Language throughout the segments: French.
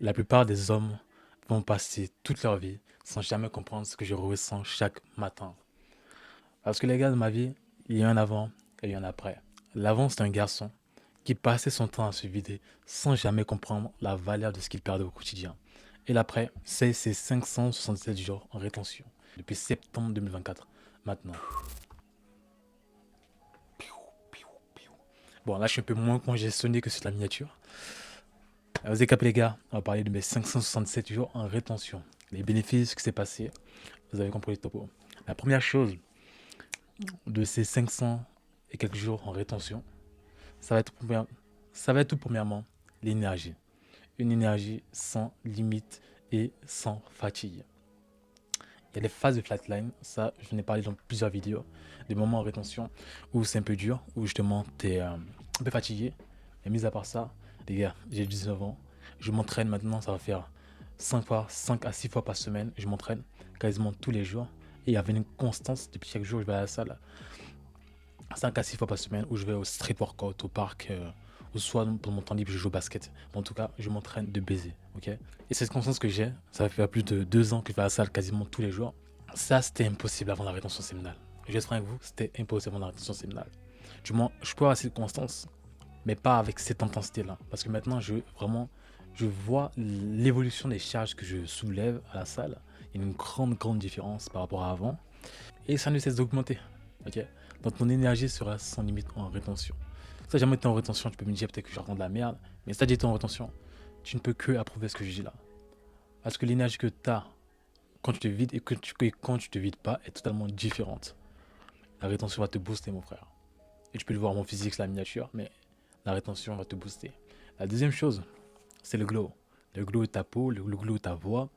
La plupart des hommes vont passer toute leur vie sans jamais comprendre ce que je ressens chaque matin. Parce que les gars de ma vie, il y a un avant et il y a un après. L'avant, c'est un garçon qui passait son temps à se vider sans jamais comprendre la valeur de ce qu'il perdait au quotidien. Et l'après, c'est ses 567 jours en rétention depuis septembre 2024. Maintenant. Bon, là, je suis un peu moins congestionné que sur la miniature. Vous avez capé, les gars, on va parler de mes 567 jours en rétention. Les bénéfices, ce qui s'est passé, vous avez compris le topo. La première chose de ces 500 et quelques jours en rétention, ça va être, tout premièrement l'énergie. Une énergie sans limite et sans fatigue. Il y a des phases de flatline, ça je n'ai parlé dans plusieurs vidéos, des moments en rétention où c'est un peu dur, où justement tu es un peu fatigué. Mais mis à part ça, les gars, j'ai 19 ans, je m'entraîne maintenant, ça va faire 5 à 6 fois par semaine, je m'entraîne quasiment tous les jours. Et il y avait une constance depuis chaque jour, je vais à la salle 5 à 6 fois par semaine où je vais au street workout, au parc, ou soit pour mon temps libre, je joue au basket. Mais en tout cas, je m'entraîne de baiser, ok. Et cette constance que j'ai, ça va faire plus de 2 ans que je vais à la salle quasiment tous les jours. Ça, c'était impossible avant la rétention séminale. Je vais être franc avec vous, c'était impossible avant la rétention séminale. Du moins, je peux avoir cette constance, mais pas avec cette intensité-là. Parce que maintenant, je vois l'évolution des charges que je soulève à la salle. Il y a une grande différence par rapport à avant. Et ça ne cesse d'augmenter. Ok. Donc ton énergie sera sans limite en rétention. Si tu n'as jamais été en rétention, tu peux me dire peut-être que je raconte de la merde. Mais si tu as déjà été en rétention, tu ne peux que approuver ce que je dis là. Parce que l'énergie que tu as quand tu te vides et quand tu te vides pas est totalement différente. La rétention va te booster, mon frère. Et tu peux le voir, mon physique, c'est la miniature, mais la rétention va te booster. La deuxième chose, c'est le glow. Le glow de ta peau, le glow de ta voix,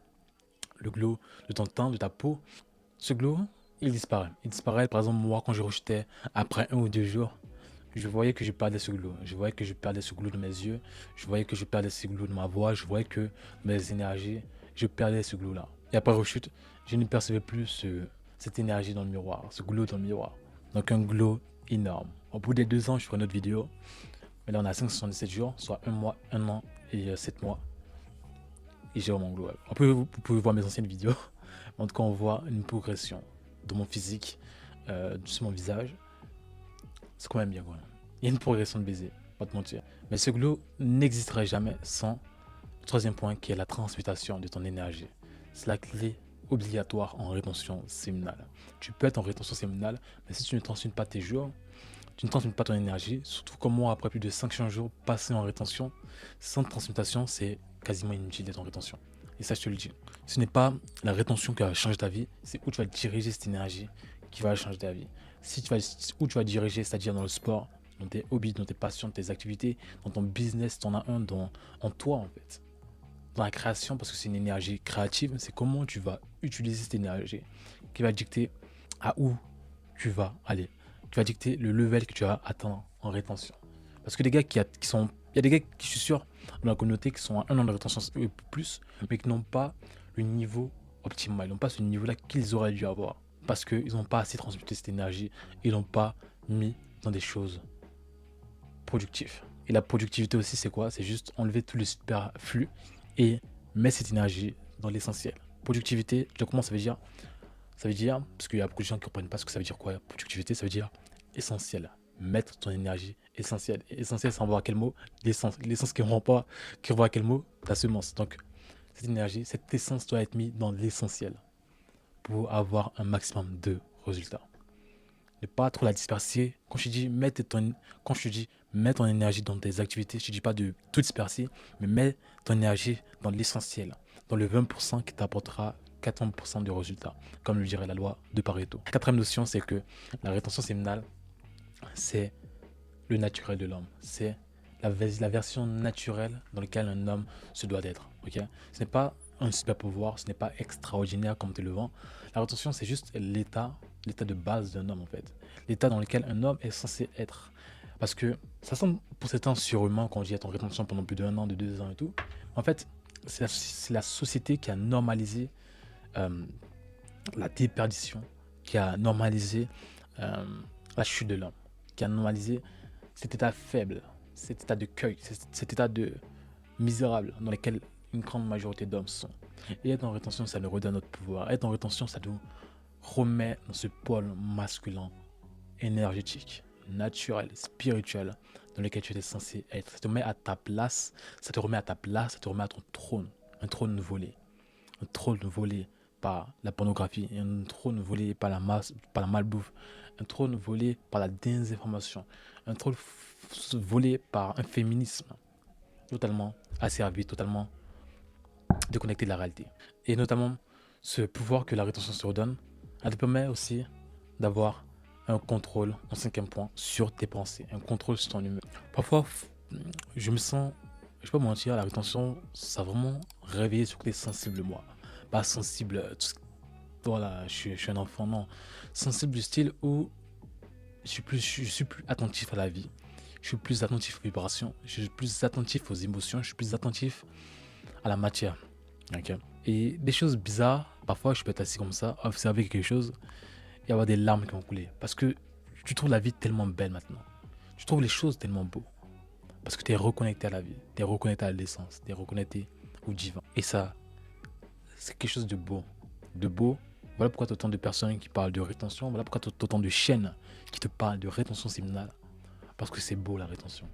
le glow de ton teint, de ta peau. Ce glow, il disparaît. Il disparaît, par exemple, moi, quand je rejetais après 1 ou 2 jours, je voyais que je perdais ce glow. Je voyais que je perdais ce glow de mes yeux. Je voyais que je perdais ce glow de ma voix. Je voyais que mes énergies, je perdais ce glow-là. Et après rechute, je ne percevais plus cette énergie dans le miroir, ce glow dans le miroir. Donc un glow énorme. Au bout des 2 ans, je ferai une autre vidéo. Mais là, on a 577 jours, soit 1 mois, 1 an et 7 mois. Et j'ai vraiment glow. Vous pouvez voir mes anciennes vidéos. En tout cas, on voit une progression de mon physique, sur mon visage. C'est quand même bien, quoi. Il y a une progression de baiser, pas te mentir. Mais ce glow n'existerait jamais sans le troisième point qui est la transmutation de ton énergie. C'est la clé obligatoire en rétention séminale. Tu peux être en rétention séminale, mais si tu ne transmutes pas tes jours, tu ne transmutes pas ton énergie, surtout comme moi, après plus de 500 jours passés en rétention, sans transmutation, c'est quasiment inutile d'être en rétention. Et ça, je te le dis. Ce n'est pas la rétention qui va changer ta vie, c'est où tu vas diriger cette énergie qui va changer ta vie. Où tu vas diriger, c'est-à-dire dans le sport, dans tes hobbies, dans tes passions, tes activités, dans ton business, tu en as un en toi en fait. Dans la création, parce que c'est une énergie créative, c'est comment tu vas utiliser cette énergie qui va dicter à où tu vas aller. Tu vas dicter le level que tu vas atteindre en rétention. Parce que les gars qui sont. Il y a des gars qui, je suis sûr, dans la communauté qui sont à 1 an de rétention et plus, mais qui n'ont pas le niveau optimal. Ils n'ont pas ce niveau-là qu'ils auraient dû avoir. Parce qu'ils n'ont pas assez transmuté cette énergie. Ils l'ont pas mis dans des choses productives. Et la productivité aussi, c'est quoi? C'est juste enlever tout le superflu et mettre cette énergie dans l'essentiel. Productivité, tu sais comment ça veut dire? Ça veut dire, parce qu'il y a beaucoup de gens qui ne comprennent pas ce que ça veut dire quoi, productivité, ça veut dire essentiel. Mettre ton énergie essentielle. Et essentiel, ça envoie à quel mot? L'essence. L'essence qui renvoie à quel mot? Ta semence. Donc, cette énergie, cette essence doit être mise dans l'essentiel pour avoir un maximum de résultats. Ne pas trop la disperser. Quand je te dis mets ton énergie dans tes activités, je ne te dis pas de tout disperser, mais mets ton énergie dans l'essentiel, dans le 20% qui t'apportera 80% de résultats, comme le dirait la loi de Pareto. La quatrième notion, c'est que la rétention séminale, c'est le naturel de l'homme. C'est la version naturelle dans laquelle un homme se doit d'être. Okay. Ce n'est pas un super pouvoir, ce n'est pas extraordinaire comme tu le vends. La rétention, c'est juste l'état de base d'un homme en fait. L'état dans lequel un homme est censé être. Parce que ça semble pour certains surhumain quand on dit être en rétention pendant plus d'1 an, de 2 ans et tout. En fait, c'est la société qui a normalisé la déperdition, qui a normalisé la chute de l'homme, qui a normalisé cet état faible, cet état de cueil, cet état de misérable dans lequel une grande majorité d'hommes sont. Et être en rétention, ça nous redonne notre pouvoir. Être en rétention, ça nous remet dans ce pôle masculin, énergétique, naturel, spirituel, dans lequel tu étais censé être. Ça te met à ta place, ça te remet à ta place, ça te remet à ton trône. Un trône volé. Un trône volé par la pornographie, un trône volé par la masse, par la malbouffe, un trône volé par la désinformation, un trône volé par un féminisme totalement asservi, totalement déconnecté de la réalité. Et notamment, ce pouvoir que la rétention se redonne, elle te permet aussi d'avoir un contrôle, en cinquième point, sur tes pensées, un contrôle sur ton humeur. Parfois, je me sens, je vais pas mentir, la rétention, ça a vraiment réveillé ce côté sensible, moi. Pas sensible, voilà, je suis un enfant, non. Sensible du style où je suis plus attentif à la vie. Je suis plus attentif aux vibrations, je suis plus attentif aux émotions, je suis plus attentif à la matière. Ok. Et des choses bizarres, parfois je peux être assis comme ça, observer quelque chose et avoir des larmes qui vont couler. Parce que tu trouves la vie tellement belle maintenant. Tu trouves les choses tellement beaux. Parce que tu es reconnecté à la vie, tu es reconnecté à l'essence, tu es reconnecté au divin. Et ça, c'est quelque chose de beau. De beau. Voilà pourquoi tu as autant de personnes qui parlent de rétention. Voilà pourquoi tu as autant de chaînes qui te parlent de rétention séminale. Parce que c'est beau la rétention.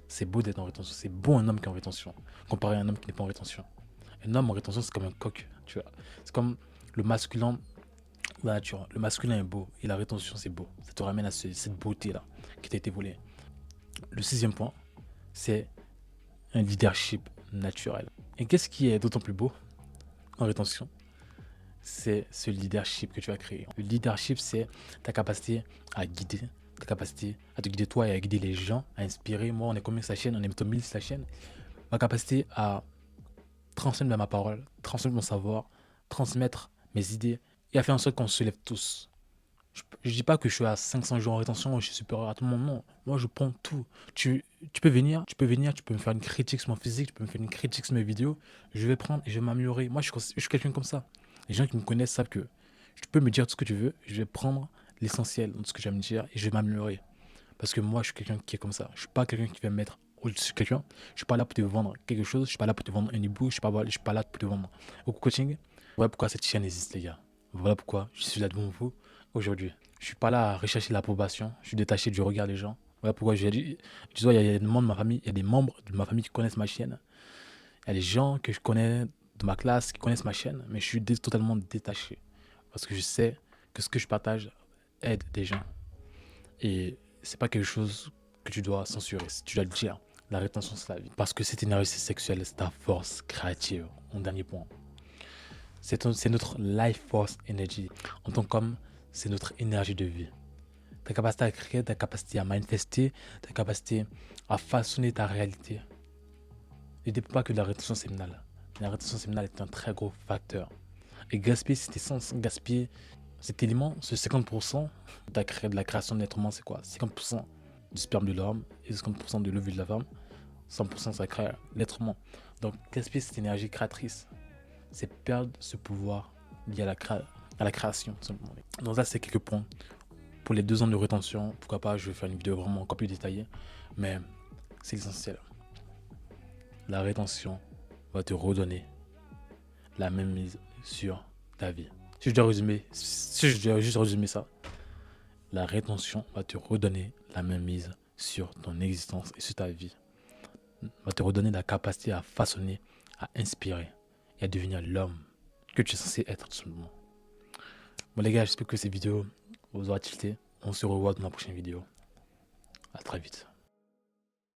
C'est beau d'être en rétention. C'est beau un homme qui est en rétention, comparé à un homme qui n'est pas en rétention. Un homme en rétention, c'est comme un coq, tu vois. C'est comme le masculin, la nature. Le masculin est beau et la rétention, c'est beau. Ça te ramène à cette beauté-là qui t'a été volée. Le sixième point, c'est un leadership naturel. Et qu'est-ce qui est d'autant plus beau en rétention? C'est ce leadership que tu as créé. Le leadership, c'est ta capacité à guider, ta capacité à te guider toi et à guider les gens, à inspirer. Moi, on est combien sa chaîne? On est 1000 sa chaîne. Ma capacité à transmettre ma parole, transmettre mon savoir, transmettre mes idées et à faire en sorte qu'on se lève tous. Je dis pas que je suis à 500 jours en rétention, je suis supérieur à tout le monde, non. Moi, je prends tout. Tu peux venir, tu peux me faire une critique sur mon physique, tu peux me faire une critique sur mes vidéos. Je vais prendre et je vais m'améliorer. Moi, je suis quelqu'un comme ça. Les gens qui me connaissent savent que tu peux me dire tout ce que tu veux, je vais prendre l'essentiel de ce que tu vas me dire et je vais m'améliorer. Parce que moi, je suis quelqu'un qui est comme ça. Je suis pas quelqu'un qui va me mettre au-dessus de quelqu'un. Je suis pas là pour te vendre quelque chose. Je suis pas là pour te vendre un e-book. Je suis pas là pour te vendre au coaching. Voilà pourquoi cette chaîne existe, les gars. Voilà pourquoi je suis là devant vous aujourd'hui. Je suis pas là à rechercher l'approbation. Je suis détaché du regard des gens. Voilà pourquoi j'ai dit, tu vois, il y a des membres de ma famille, il y a des membres de ma famille qui connaissent ma chaîne. Il y a des gens que je connais de ma classe qui connaissent ma chaîne, mais je suis totalement détaché. Parce que je sais que ce que je partage aide des gens. Et c'est pas quelque chose que tu dois censurer, tu dois le dire. La rétention, c'est la vie. Parce que cette énergie sexuelle, c'est ta force créative. Mon dernier point. C'est notre life force energy. En tant qu'homme, c'est notre énergie de vie. Ta capacité à créer, ta capacité à manifester, ta capacité à façonner ta réalité. Ne dépend pas que de la rétention séminale. La rétention séminale est un très gros facteur. Et gaspiller cette essence, gaspiller cet élément, ce 50% de la création de l'être humain, c'est quoi? 50% du sperme de l'homme et 50% de l'ovule de la femme. 100% ça crée l'être humain. Donc gaspiller cette énergie créatrice, c'est perdre ce pouvoir lié à la création. Donc là, c'est quelques points. Pour les 2 ans de rétention, pourquoi pas, je vais faire une vidéo vraiment encore plus détaillée. Mais c'est essentiel. La rétention va te redonner la même mise sur ta vie. Si je dois juste résumer ça, la rétention va te redonner la même mise sur ton existence et sur ta vie. Va te redonner la capacité à façonner, à inspirer et à devenir l'homme que tu es censé être tout simplement. Bon les gars, j'espère que cette vidéo vous aura tilté. On se revoit dans la prochaine vidéo. À très vite.